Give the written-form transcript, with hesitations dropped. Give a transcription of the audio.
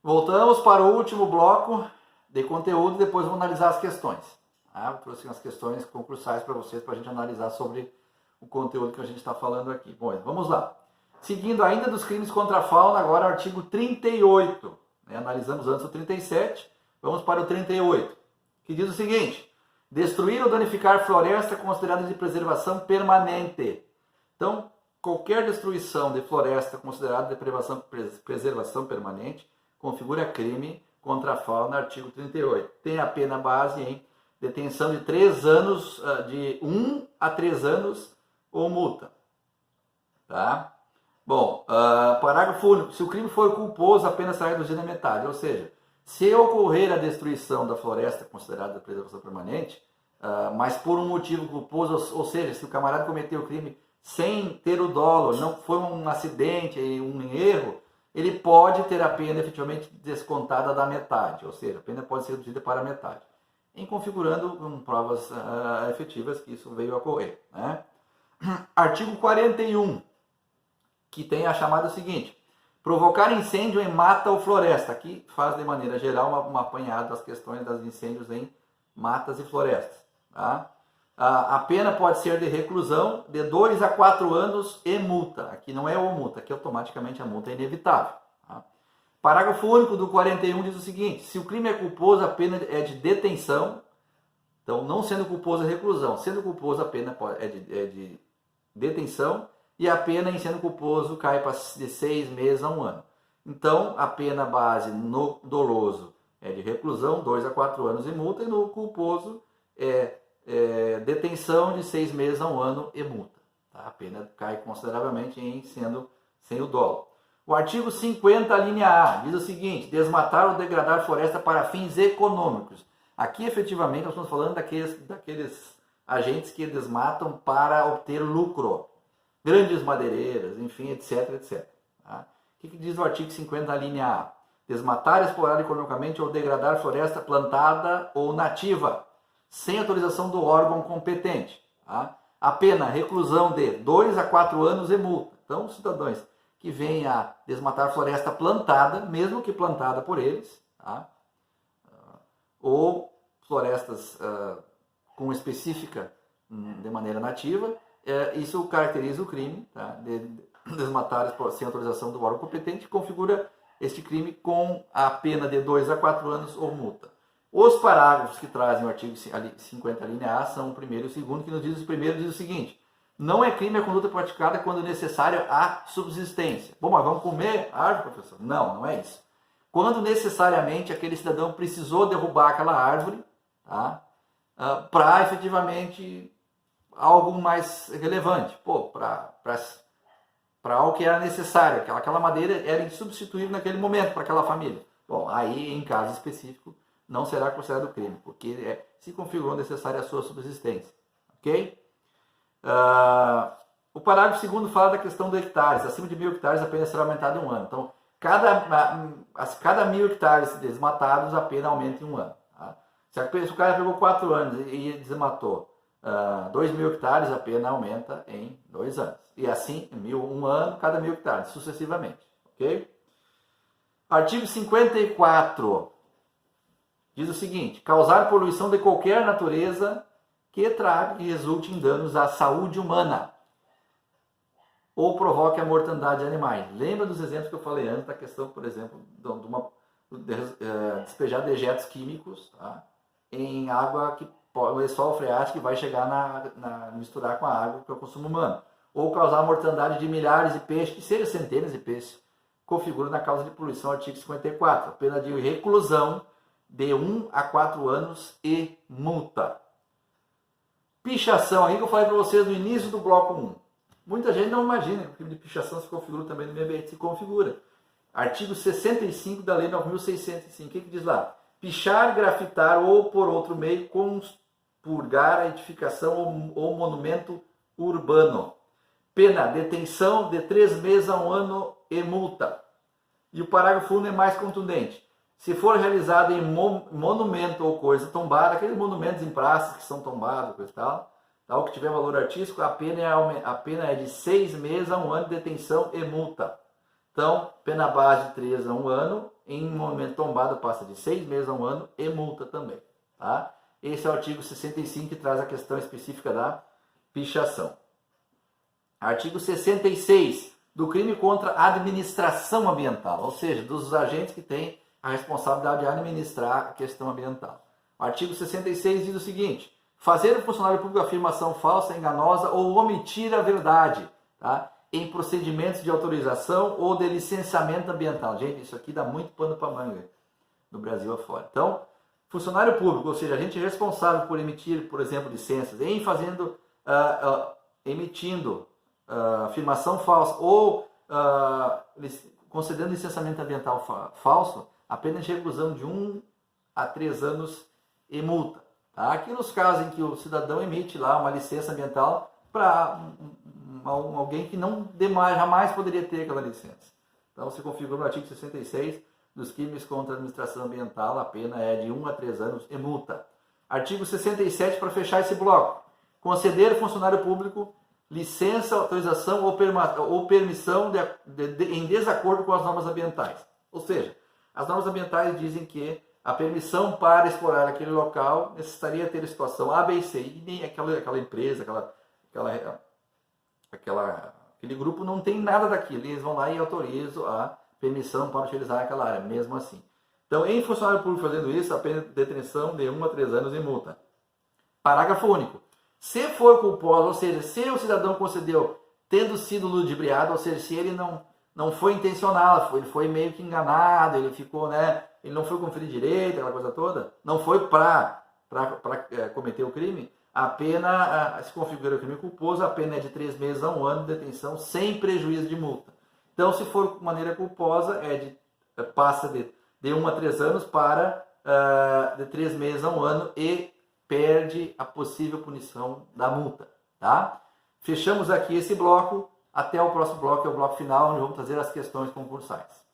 Voltamos para o último bloco de conteúdo e depois vamos analisar as questões. Eu trouxe umas questões concursais para vocês, para a gente analisar sobre o conteúdo que a gente está falando aqui. Bom, vamos lá. Seguindo ainda dos crimes contra a fauna, agora o artigo 38. Analisamos antes o 37, vamos para o 38, que diz o seguinte: destruir ou danificar floresta considerada de preservação permanente. Então, qualquer destruição de floresta considerada de preservação permanente configura crime contra a fauna, artigo 38. Tem a pena base em detenção de 3 anos, de 1 a 3 anos ou multa. Tá? Bom, parágrafo único. Se o crime for culposo, a pena será reduzida à metade. Ou seja, se ocorrer a destruição da floresta considerada de preservação permanente, mas por um motivo culposo, ou seja, se o camarada cometeu o crime sem ter o dolo, não foi um acidente, um erro, ele pode ter a pena efetivamente descontada da metade, ou seja, a pena pode ser reduzida para a metade, em configurando com provas efetivas que isso veio a ocorrer. Né? Artigo 41, que tem a chamada seguinte: provocar incêndio em mata ou floresta. Aqui faz de maneira geral um apanhado das questões dos incêndios em matas e florestas. Tá? A pena pode ser de reclusão de 2 a 4 anos e multa. Aqui não é ou multa, aqui automaticamente a multa é inevitável. Tá? Parágrafo único do 41 diz o seguinte: se o crime é culposo, a pena é de detenção. Então, não sendo culposo é reclusão. Sendo culposo, a pena é de detenção. E a pena, em sendo culposo, cai de 6 meses a 1 ano. Então, a pena base no doloso é de reclusão, 2 a 4 anos e multa. E no culposo é detenção de 6 meses a 1 ano e multa. Tá? A pena cai consideravelmente em sendo sem o dolo. O artigo 50, linha A, diz o seguinte: desmatar ou degradar floresta para fins econômicos. Aqui, efetivamente, nós estamos falando daqueles agentes que desmatam para obter lucro. Grandes madeireiras, enfim, etc, etc. Tá? O que diz o artigo 50, linha A? Desmatar, explorar economicamente ou degradar floresta plantada ou nativa, sem autorização do órgão competente. Tá? A pena, reclusão de 2 a 4 anos e multa. Então, cidadãos que venham a desmatar floresta plantada, mesmo que plantada por eles, tá? Ou florestas com específica de maneira nativa, isso caracteriza o crime, tá? De desmatar sem autorização do órgão competente, configura este crime com a pena de 2 a 4 anos ou multa. Os parágrafos que trazem o artigo 50, linha A, são o primeiro e o segundo, que nos diz: o primeiro diz o seguinte: não é crime a conduta praticada quando necessário a subsistência. Bom, mas vamos comer árvore, professor? Não, não é isso. Quando necessariamente aquele cidadão precisou derrubar aquela árvore, tá? Para efetivamente algo mais relevante, para algo que era necessário, aquela madeira era insubstituível naquele momento para aquela família. Bom, aí em caso específico não será considerado crime, porque se configurou necessária a sua subsistência. Ok? O parágrafo 2º fala da questão de hectares. Acima de 1.000 hectares a pena será aumentada em 1 ano. Então, cada 1.000 hectares desmatados, a pena aumenta em 1 ano. Tá? Se o cara pegou 4 anos e desmatou 2.000 hectares, a pena aumenta em 2 anos. E assim, 1 ano, cada 1.000 hectares, sucessivamente. Ok? Artigo 54 diz o seguinte: causar poluição de qualquer natureza que traga e resulte em danos à saúde humana ou provoque a mortandade de animais. Lembra dos exemplos que eu falei antes da questão, por exemplo, de despejar dejetos químicos, tá? Em água que o lençol freático vai chegar misturar com a água para o consumo humano, ou causar a mortandade de milhares de peixes, que seja centenas de peixes, configura na causa de poluição, artigo 54, pena de reclusão de 1 a 4 anos e multa. Pichação, aí que eu falei para vocês no início do bloco 1. Muita gente não imagina que o crime de pichação se configura também no meio ambiente. Se configura. Artigo 65 da Lei 9.605. O que diz lá? Pichar, grafitar ou por outro meio compurgar a edificação ou monumento urbano. Pena, detenção de 3 meses a 1 ano e multa. E o parágrafo 1 é mais contundente. Se for realizado em monumento ou coisa tombada, aqueles monumentos em praças que são tombados, coisa e tal, que tiver valor artístico, a pena é de 6 meses a 1 ano de detenção e multa. Então, pena base de 3 a 1 ano, em momento tombado passa de 6 meses a 1 ano e multa também. Tá? Esse é o artigo 65 que traz a questão específica da pichação. Artigo 66 do crime contra a administração ambiental, ou seja, dos agentes que têm a responsabilidade de administrar a questão ambiental. O artigo 66 diz o seguinte: fazer o funcionário público afirmação falsa, enganosa ou omitir a verdade, tá? Em procedimentos de autorização ou de licenciamento ambiental. Gente, isso aqui dá muito pano para manga no Brasil afora. Então, funcionário público, ou seja, a gente é responsável por emitir, por exemplo, licenças, emitindo afirmação falsa ou concedendo licenciamento ambiental falso, apenas reclusão de 1 a 3 anos e multa. Tá? Aqui nos casos em que o cidadão emite lá uma licença ambiental para alguém que não jamais poderia ter aquela licença. Então, se configura no artigo 66 dos crimes contra a administração ambiental, a pena é de 1 a 3 anos e multa. Artigo 67, para fechar esse bloco. Conceder ao funcionário público licença, autorização ou permissão em desacordo com as normas ambientais. Ou seja, as normas ambientais dizem que a permissão para explorar aquele local necessitaria ter a situação A, B e C. E nem aquela empresa, aquele grupo não tem nada daquilo. Eles vão lá e autorizam a permissão para utilizar aquela área, mesmo assim. Então, em funcionário público fazendo isso, a pena de detenção de 1 a 3 anos e multa. Parágrafo único. Se for culposo, ou seja, se o cidadão concedeu tendo sido ludibriado, ou seja, se ele não foi intencional, ele foi meio que enganado, ele ficou, ele não foi conferir direito, aquela coisa toda, não foi para cometer o crime, a pena, se configura o crime culposo, a pena é de 3 meses a 1 ano de detenção sem prejuízo de multa. Então, se for de maneira culposa, passa de 1 a 3 anos para de 3 meses a 1 ano e perde a possível punição da multa. Tá? Fechamos aqui esse bloco. Até o próximo bloco, que é o bloco final, onde vamos trazer as questões concursais.